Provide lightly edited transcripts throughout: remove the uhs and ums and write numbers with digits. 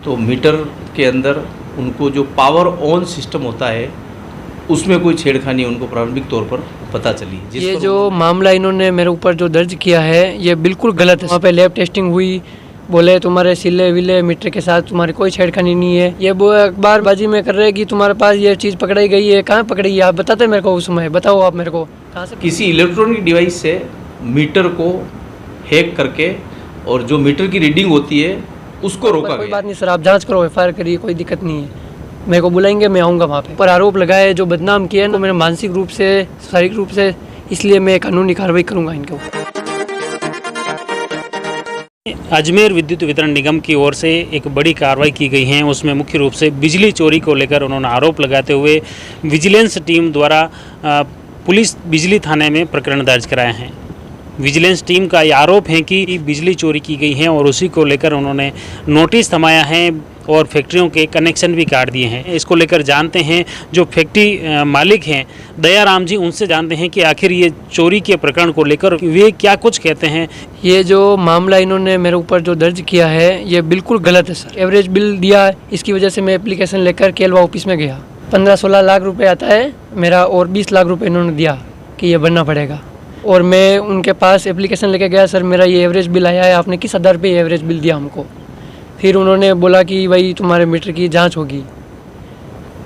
तो मीटर के अंदर उनको जो पावर ऑन सिस्टम होता है उसमें कोई छेड़खानी उनको प्रारंभिक तौर पर पता चली। ये जो मामला इन्होंने मेरे ऊपर जो दर्ज किया है ये बिल्कुल गलत है। वहाँ पे लैब टेस्टिंग हुई, बोले तुम्हारे सिले विले मीटर के साथ तुम्हारी कोई छेड़खानी नहीं है। ये वो अखबारबाजी में कर रहे हैं कि तुम्हारे पास ये चीज़ पकड़ाई गई है। कहाँ पकड़ी है आप बताते मेरे को, उस समय बताओ आप मेरे को कहाँ से। किसी इलेक्ट्रॉनिक डिवाइस से मीटर को हैक करके और जो मीटर की रीडिंग होती है उसको रोका गया। कोई बात नहीं सर, आप जांच करो, एफआईआर करिए, कोई दिक्कत नहीं है। मेरे को बुलाएंगे, मैं आऊँगा वहाँ पे। पर आरोप लगाए जो बदनाम किए ना, मैंने मानसिक रूप से, शारीरिक रूप से, इसलिए मैं कानूनी कार्रवाई करूँगा इनके ऊपर। अजमेर विद्युत वितरण निगम की ओर से एक बड़ी कार्रवाई की गई है। उसमें मुख्य रूप से बिजली चोरी को लेकर उन्होंने आरोप लगाते हुए विजिलेंस टीम द्वारा पुलिस बिजली थाने में प्रकरण दर्ज कराया है। विजिलेंस टीम का ये आरोप है कि बिजली चोरी की गई है और उसी को लेकर उन्होंने नोटिस थमाया है और फैक्ट्रियों के कनेक्शन भी काट दिए हैं। इसको लेकर जानते हैं जो फैक्ट्री मालिक हैं दयाराम जी, उनसे जानते हैं कि आखिर ये चोरी के प्रकरण को लेकर वे क्या कुछ कहते हैं। ये जो मामला इन्होंने मेरे ऊपर जो दर्ज किया है ये बिल्कुल गलत है सर। एवरेज बिल दिया, इसकी वजह से मैं एप्लीकेशन लेकर केलवा ऑफिस में गया। 15-16 लाख रुपए आता है मेरा और 20 लाख रुपए इन्होंने दिया कि ये भरना पड़ेगा। और मैं उनके पास एप्लीकेशन लेके गया, सर मेरा ये एवरेज बिल आया है, आपने किस आधार पे एवरेज बिल दिया हमको। फिर उन्होंने बोला कि भाई तुम्हारे मीटर की जांच होगी।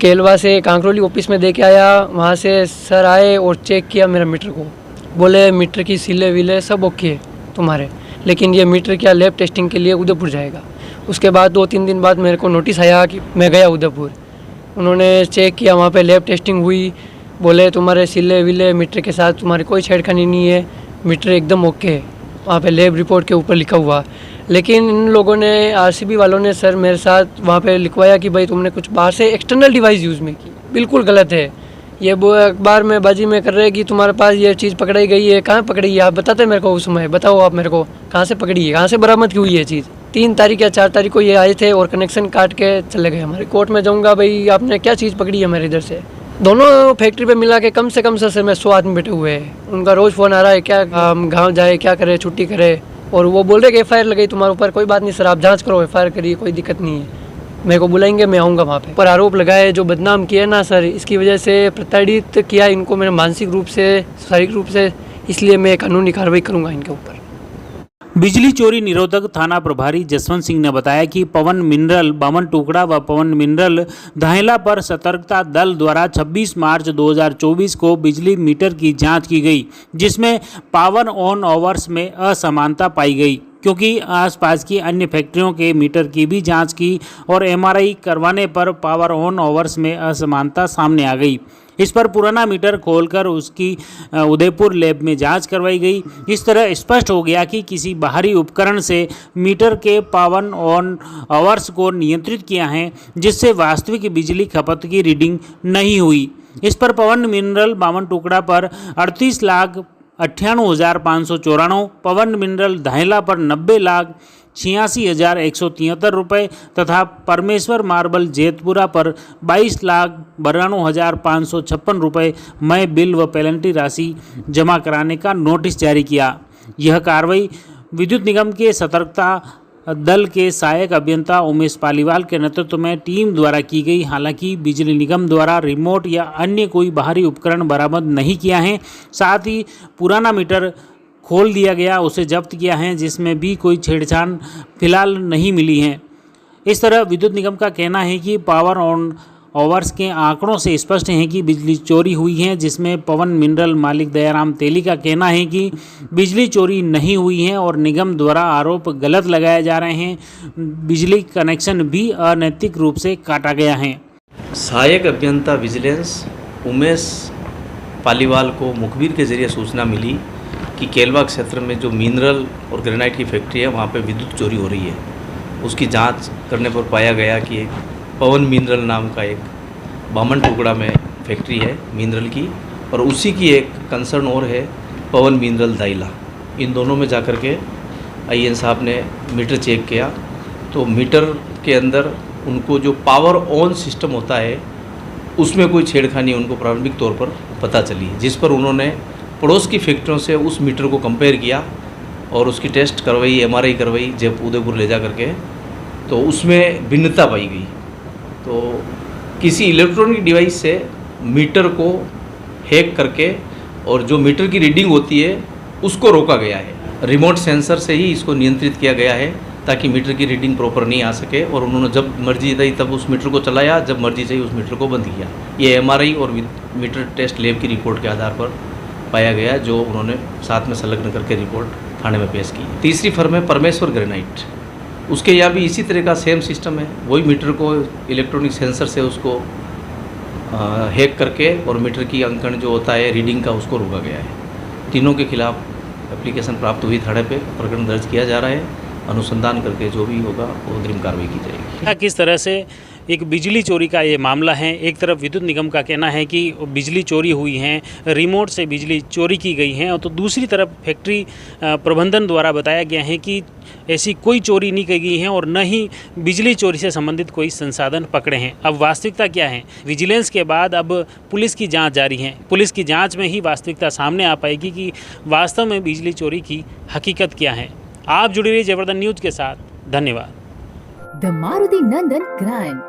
केलवा से कांकरोली ऑफिस में दे के आया, वहाँ से सर आए और चेक किया मेरा मीटर को। बोले मीटर की सिले विले सब ओके है तुम्हारे, लेकिन ये मीटर क्या लैब टेस्टिंग के लिए उदयपुर जाएगा। उसके बाद 2-3 दिन बाद मेरे को नोटिस आया कि मैं गया उदयपुर। उन्होंने चेक किया, वहाँ पे लैब टेस्टिंग हुई, बोले तुम्हारे सिले विले मीटर के साथ तुम्हारी कोई छेड़खानी नहीं है, मीटर एकदम ओके है। वहाँ पे लैब रिपोर्ट के ऊपर लिखा हुआ। लेकिन इन लोगों ने, आरसीबी वालों ने सर मेरे साथ वहाँ पे लिखवाया कि भाई तुमने कुछ बाहर से एक्सटर्नल डिवाइस यूज़ में की। बिल्कुल गलत है। ये वो अखबार में बाजी में कर रहे हैं कि तुम्हारे पास ये चीज़ पकड़ाई गई है। कहाँ पकड़ी है आप बताते मेरे को, उस समय बताओ आप मेरे को कहाँ से पकड़ी है, कहाँ से बरामद की हुई है चीज़। 3 तारीख या 4 तारीख को ये आए थे और कनेक्शन काट के चले गए। हमारे कोर्ट में जाऊँगा, भाई आपने क्या चीज़ पकड़ी है मेरे इधर से। दोनों फैक्ट्री पे मिला के कम से कम सर में 100 आदमी बैठे हुए हैं। उनका रोज़ फ़ोन आ रहा है, क्या गाँव जाए, क्या करे, छुट्टी करे। और वो बोल रहे कि एफआईआर लगाई तुम्हारे ऊपर। कोई बात नहीं सर, आप जांच करो, एफआईआर करिए, कोई दिक्कत नहीं है। मेरे को बुलाएंगे, मैं आऊँगा वहाँ पे। पर आरोप लगाए जो बदनाम किए ना सर, इसकी वजह से प्रताड़ित किया इनको मैंने मानसिक रूप से, शारीरिक रूप से, इसलिए मैं कानूनी कार्रवाई करूँगा इनके ऊपर। बिजली चोरी निरोधक थाना प्रभारी जसवंत सिंह ने बताया कि पवन मिनरल बामन टुकड़ा व पवन मिनरल धायला पर सतर्कता दल द्वारा 26 मार्च 2024 को बिजली मीटर की जांच की गई, जिसमें पावर ऑन आवर्स में असमानता पाई गई। क्योंकि आसपास की अन्य फैक्ट्रियों के मीटर की भी जांच की और एमआरआई करवाने पर पावर ऑन आवर्स में असमानता सामने आ गई। इस पर पुराना मीटर खोलकर उसकी उदयपुर लैब में जांच करवाई गई। इस तरह स्पष्ट हो गया कि किसी बाहरी उपकरण से मीटर के पावर ऑन आवर्स को नियंत्रित किया है, जिससे वास्तविक बिजली खपत की रीडिंग नहीं हुई। इस पर पवन मिनरल बामन टुकड़ा पर 38,98,594, पवन मिनरल धायला पर 90,86,173 रुपये तथा परमेश्वर मार्बल जेतपुरा पर 22,92,556 रुपये में बिल व पेनल्टी राशि जमा कराने का नोटिस जारी किया। यह कार्रवाई विद्युत निगम के सतर्कता दल के सहायक अभियंता उमेश पालीवाल के नेतृत्व में टीम द्वारा की गई। हालांकि बिजली निगम द्वारा रिमोट या अन्य कोई बाहरी उपकरण बरामद नहीं किया है। साथ ही पुराना मीटर खोल दिया गया, उसे जब्त किया है, जिसमें भी कोई छेड़छाड़ फिलहाल नहीं मिली है। इस तरह विद्युत निगम का कहना है कि पावर ऑन आवर्स के आंकड़ों से स्पष्ट है कि बिजली चोरी हुई है, जिसमें पवन मिनरल मालिक दयाराम तेली का कहना है कि बिजली चोरी नहीं हुई है और निगम द्वारा आरोप गलत लगाए जा रहे हैं। बिजली कनेक्शन भी अनैतिक रूप से काटा गया है। सहायक अभियंता विजिलेंस उमेश पालीवाल को मुखबिर के जरिए सूचना मिली कि केलवा क्षेत्र में जो मिनरल और ग्रेनाइट की फैक्ट्री है वहाँ पे विद्युत चोरी हो रही है। उसकी जांच करने पर पाया गया कि एक पवन मिनरल नाम का एक बामन टुकड़ा में फैक्ट्री है मिनरल की, और उसी की एक कंसर्न और है पवन मिनरल धायला। इन दोनों में जाकर के आईएन साहब ने मीटर चेक किया तो मीटर के अंदर उनको जो पावर ऑन सिस्टम होता है उसमें कोई छेड़खानी उनको प्रारंभिक तौर पर पता चली, जिस पर उन्होंने पड़ोस की फैक्ट्रियों से उस मीटर को कंपेयर किया और उसकी टेस्ट करवाई, एमआरआई करवाई, जब उदयपुर ले जा करके तो उसमें भिन्नता पाई गई। तो किसी इलेक्ट्रॉनिक डिवाइस से मीटर को हैक करके और जो मीटर की रीडिंग होती है उसको रोका गया है। रिमोट सेंसर से ही इसको नियंत्रित किया गया है ताकि मीटर की रीडिंग प्रॉपर नहीं आ सके, और उन्होंने जब मर्जी चाहिए तब उस मीटर को चलाया, जब मर्जी चाहिए उस मीटर को बंद किया। ये MRI और मीटर टेस्ट लैब की रिपोर्ट के आधार पर पाया गया, जो उन्होंने साथ में संलग्न करके रिपोर्ट थाने में पेश की। तीसरी फर्म है परमेश्वर ग्रेनाइट, उसके यहाँ भी इसी तरह का सेम सिस्टम है। वही मीटर को इलेक्ट्रॉनिक सेंसर से उसको हैक करके और मीटर की अंकन जो होता है रीडिंग का उसको रोका गया है। तीनों के खिलाफ एप्लीकेशन प्राप्त हुई, थाने पे प्रकरण दर्ज किया जा रहा है। अनुसंधान करके जो भी होगा वो अग्रिम कार्रवाई की जाएगी। किस तरह से एक बिजली चोरी का ये मामला है, एक तरफ विद्युत निगम का कहना है कि बिजली चोरी हुई है, रिमोट से बिजली चोरी की गई है, और तो दूसरी तरफ फैक्ट्री प्रबंधन द्वारा बताया गया है कि ऐसी कोई चोरी नहीं की गई है और न ही बिजली चोरी से संबंधित कोई संसाधन पकड़े हैं। अब वास्तविकता क्या है, विजिलेंस के बाद अब पुलिस की जांच जारी है। पुलिस की जांच में ही वास्तविकता सामने आ पाएगी कि वास्तव में बिजली चोरी की हकीकत क्या है। आप जुड़े रहिए जयवर्धन न्यूज के साथ। धन्यवाद। The Maruti Nandan grand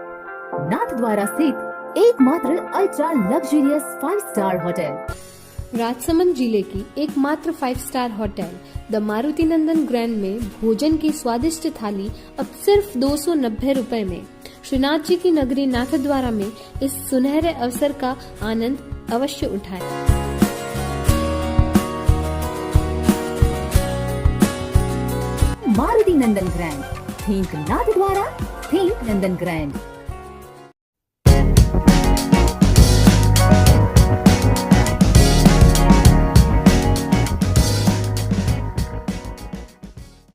Nathdwara स्थित एकमात्र ultra luxurious 5 star hotel. Rajsamand जिले की एकमात्र 5 star hotel the Maruti Nandan grand में भोजन की स्वादिष्ट थाली अब सिर्फ 290 रुपए में। श्रीनाथ जी की नगरी नाथद्वारा में इस सुनहरे अवसर का आनंद अवश्य उठाएं। मारुति नंदन ग्रैंड, थिंक नाथद्वारा, थिंक नंदन ग्रैंड।